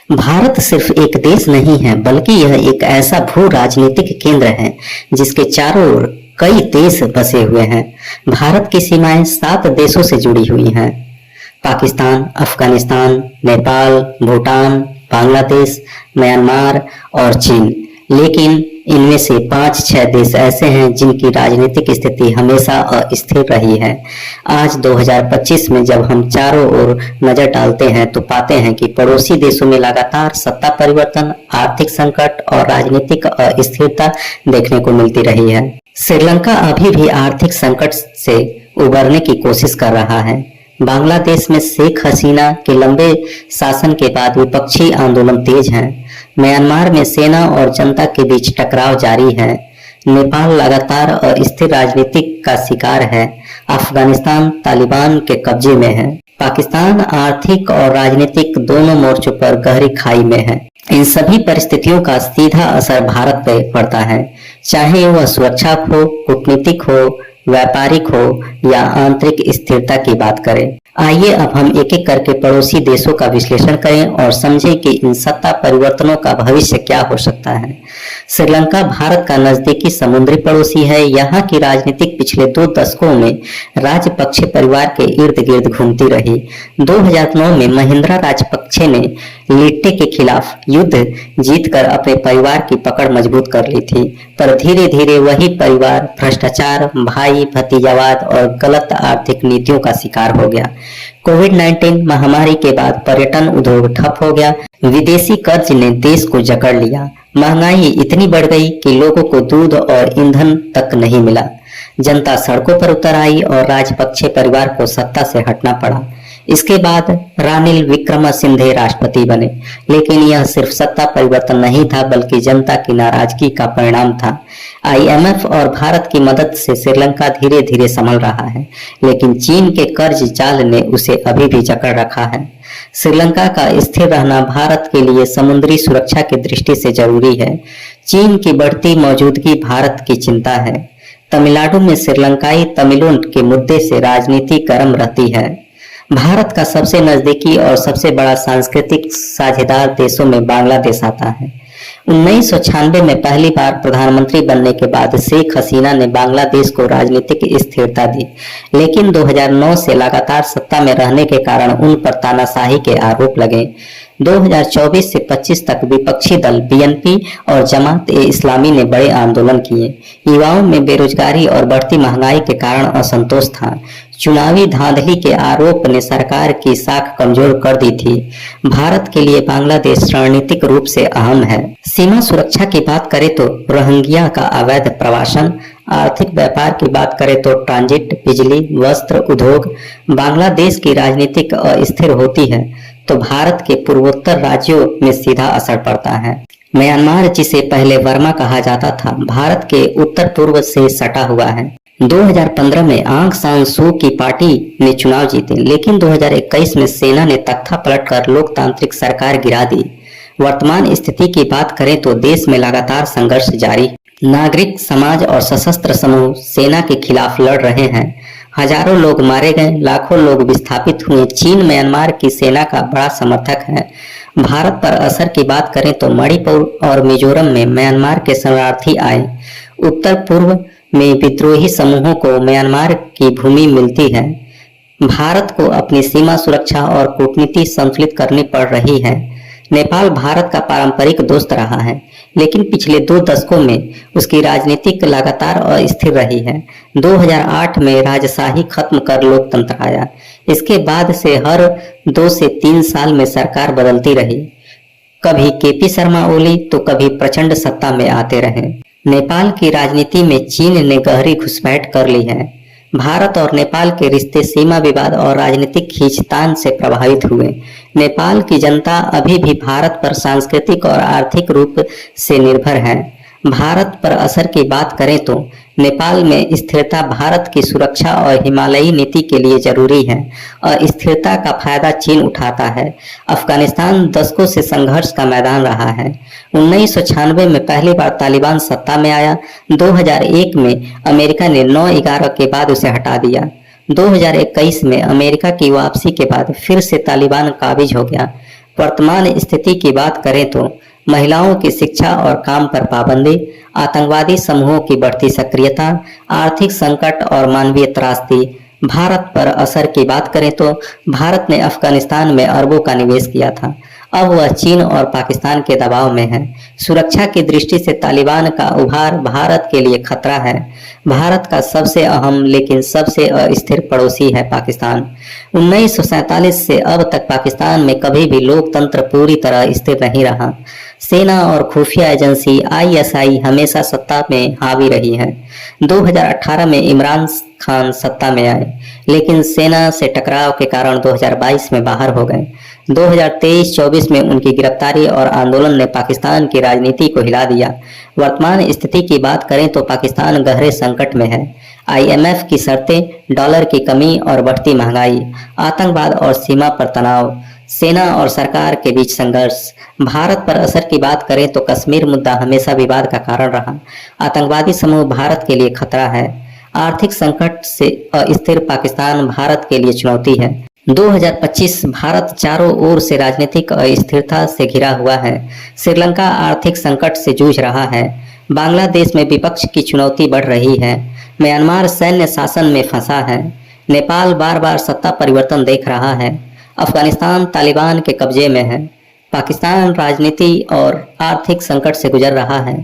भारत सिर्फ एक देश नहीं है, बल्कि यह एक ऐसा भू राजनीतिक केंद्र है जिसके चारों ओर कई देश बसे हुए हैं। भारत की सीमाएं 7 देशों से जुड़ी हुई हैं: पाकिस्तान, अफगानिस्तान, नेपाल, भूटान, बांग्लादेश, म्यांमार और चीन। लेकिन इनमें से 5-6 देश ऐसे हैं जिनकी राजनीतिक स्थिति हमेशा अस्थिर रही है। आज 2025 में जब हम चारों ओर नजर डालते हैं तो पाते हैं कि पड़ोसी देशों में लगातार सत्ता परिवर्तन, आर्थिक संकट और राजनीतिक अस्थिरता देखने को मिलती रही है। श्रीलंका अभी भी आर्थिक संकट से उबरने की कोशिश कर रहा है। बांग्लादेश में शेख हसीना के लंबे शासन के बाद विपक्षी आंदोलन तेज हैं। म्यांमार में सेना और जनता के बीच टकराव जारी है। नेपाल लगातार अस्थिर राजनीतिक का शिकार है। अफगानिस्तान तालिबान के कब्जे में है। पाकिस्तान आर्थिक और राजनीतिक दोनों मोर्चों पर गहरी खाई में है। इन सभी परिस्थितियों का सीधा असर भारत पर पड़ता है, चाहे वह सुरक्षा हो, कूटनीतिक हो, व्यापारिक हो या आंतरिक स्थिरता की बात करें। आइए अब हम एक एक करके पड़ोसी देशों का विश्लेषण करें और समझें कि इन सत्ता परिवर्तनों का भविष्य क्या हो सकता है। श्रीलंका भारत का नजदीकी समुद्री पड़ोसी है। यहाँ की राजनीतिक पिछले 2 दशकों में राजपक्षे परिवार के इर्द गिर्द घूमती रही। 2009 में महिंद्रा राजपक्षे ने लिट्टे के खिलाफ युद्ध जीतकर अपने परिवार की पकड़ मजबूत कर ली थी, पर धीरे धीरे वही परिवार भ्रष्टाचार, भाई भतीजावाद और गलत आर्थिक नीतियों का शिकार हो गया। कोविड-19 महामारी के बाद पर्यटन उद्योग ठप हो गया। विदेशी कर्ज ने देश को जकड़ लिया। महंगाई इतनी बढ़ गई कि लोगों को दूध और ईंधन तक नहीं मिला। जनता सड़कों पर उतर आई और राजपक्षे परिवार को सत्ता से हटना पड़ा। इसके बाद रानिल विक्रमसिंघे राष्ट्रपति बने, लेकिन यह सिर्फ सत्ता परिवर्तन नहीं था, बल्कि जनता की नाराजगी का परिणाम था। IMF और भारत की मदद से श्रीलंका धीरे धीरे संभल रहा है, लेकिन चीन के कर्ज जाल ने उसे अभी भी जकड़ रखा है। श्रीलंका का स्थिर रहना भारत के लिए समुद्री सुरक्षा की दृष्टि से जरूरी है। चीन की बढ़ती मौजूदगी भारत की चिंता है। तमिलनाडु में श्रीलंकाई तमिलों के मुद्दे से राजनीति गर्म रहती है। भारत का सबसे नजदीकी और सबसे बड़ा सांस्कृतिक साझेदार देशों में बांग्लादेश आता है। 1996 में पहली बार प्रधानमंत्री बनने के बाद शेख हसीना ने बांग्लादेश को राजनीतिक स्थिरता दी, लेकिन 2009 से लगातार सत्ता में रहने के कारण उन पर तानाशाही के आरोप लगे। 2024 से 25 तक विपक्षी दल BNP और जमात-ए-इस्लामी ने बड़े आंदोलन किए। युवाओं में बेरोजगारी और बढ़ती महंगाई के कारण असंतोष था। चुनावी धांधली के आरोप ने सरकार की साख कमजोर कर दी थी। भारत के लिए बांग्लादेश रणनीतिक रूप से अहम है। सीमा सुरक्षा की बात करें तो रोहिंग्या का अवैध प्रवासन, आर्थिक व्यापार की बात करें तो ट्रांजिट, बिजली, वस्त्र उद्योग। बांग्लादेश की राजनीतिक अस्थिर होती है तो भारत के पूर्वोत्तर राज्यों में सीधा असर पड़ता है। म्यांमार, जिसे पहले वर्मा कहा जाता था, भारत के उत्तर पूर्व से सटा हुआ है। 2015 में आंग सान सू की पार्टी ने चुनाव जीते, लेकिन 2021 में सेना ने तख्ता पलटकर लोकतांत्रिक सरकार गिरा दी। वर्तमान स्थिति की बात करें तो देश में लगातार संघर्ष जारी। नागरिक समाज और सशस्त्र समूह सेना के खिलाफ लड़ रहे हैं। हजारों लोग मारे गए, लाखों लोग विस्थापित हुए। चीन म्यांमार की सेना का बड़ा समर्थक है। भारत पर असर की बात करें तो मणिपुर और मिजोरम में म्यांमार के शरणार्थी आए। उत्तर पूर्व में विद्रोही समूहों को म्यांमार की भूमि मिलती है। भारत को अपनी सीमा सुरक्षा और कूटनीति संतुलित करनी पड़ रही है। नेपाल भारत का पारंपरिक दोस्त रहा है, लेकिन पिछले 2 दशकों में उसकी राजनीतिक लगातार अस्थिर रही है। 2008 में राजशाही खत्म कर लोकतंत्र आया। इसके बाद से हर 2 से 3 साल में सरकार बदलती रही। कभी KP शर्मा ओली तो कभी प्रचंड सत्ता में आते रहे। नेपाल की राजनीति में चीन ने गहरी घुसपैठ कर ली है। भारत और नेपाल के रिश्ते सीमा विवाद और राजनीतिक खींचतान से प्रभावित हुए। नेपाल की जनता अभी भी भारत पर सांस्कृतिक और आर्थिक रूप से निर्भर है। भारत पर असर की बात करें तो नेपाल में स्थिरता भारत की सुरक्षा और हिमालयी नीति के लिए जरूरी है और स्थिरता का फायदा चीन उठाता है। अफगानिस्तान दशकों से संघर्ष का मैदान रहा है। 1996 में पहली बार तालिबान सत्ता में आया। 2001 में अमेरिका ने 9/11 के बाद उसे हटा दिया। 2021 में अमेरिका की वापसी के बाद फिर से तालिबान काबिज हो गया। वर्तमान स्थिति की बात करें तो महिलाओं की शिक्षा और काम पर पाबंदी, आतंकवादी समूहों की बढ़ती सक्रियता, आर्थिक संकट और मानवीय त्रासदी। भारत पर असर की बात करें तो भारत ने अफगानिस्तान में अरबों का निवेश किया था, अब वह चीन और पाकिस्तान के दबाव में है। सुरक्षा की दृष्टि से तालिबान का उभार भारत के लिए खतरा है। भारत का सबसे अहम लेकिन सबसे अस्थिर पड़ोसी है पाकिस्तान। 1947 से अब तक पाकिस्तान में कभी भी लोकतंत्र पूरी तरह स्थिर नहीं रहा। सेना और खुफिया एजेंसी आईएसआई हमेशा सत्ता में हावी रही है। 2018 में इमरान खान सत्ता में आए, लेकिन सेना से टकराव के कारण 2022 में बाहर हो गए। 2023-24 में उनकी गिरफ्तारी और आंदोलन ने पाकिस्तान की राजनीति को हिला दिया। वर्तमान स्थिति की बात करें तो पाकिस्तान गहरे संकट में है। आईएमएफ की शर्तें, डॉलर की कमी और बढ़ती महंगाई, आतंकवाद और सीमा पर तनाव, सेना और सरकार के बीच संघर्ष। भारत पर असर की बात करें तो कश्मीर मुद्दा हमेशा विवाद का कारण रहा। आतंकवादी समूह भारत के लिए खतरा है। आर्थिक संकट से अस्थिर पाकिस्तान भारत के लिए चुनौती है। 2025 भारत चारों ओर से राजनीतिक अस्थिरता से घिरा हुआ है। श्रीलंका आर्थिक संकट से जूझ रहा है। बांग्लादेश में विपक्ष की चुनौती बढ़ रही है। म्यांमार सैन्य शासन में फंसा है। नेपाल बार बार सत्ता परिवर्तन देख रहा है। अफगानिस्तान तालिबान के कब्जे में है। पाकिस्तान राजनीति और आर्थिक संकट से गुजर रहा है।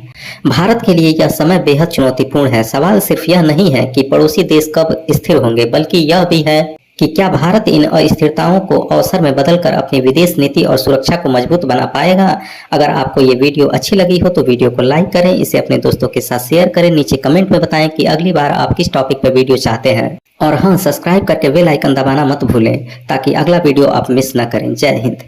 भारत के लिए यह समय बेहद चुनौतीपूर्ण है। सवाल सिर्फ यह नहीं है कि पड़ोसी देश कब स्थिर होंगे, बल्कि यह भी है कि क्या भारत इन अस्थिरताओं को अवसर में बदलकर अपनी विदेश नीति और सुरक्षा को मजबूत बना पाएगा। अगर आपको ये वीडियो अच्छी लगी हो तो वीडियो को लाइक करें, इसे अपने दोस्तों के साथ शेयर करें, नीचे कमेंट में बताएं कि अगली बार आप किस टॉपिक पर वीडियो चाहते हैं। और हाँ, सब्सक्राइब करके बेल आइकन दबाना मत भूलें ताकि अगला वीडियो आप मिस ना करें। जय हिंद।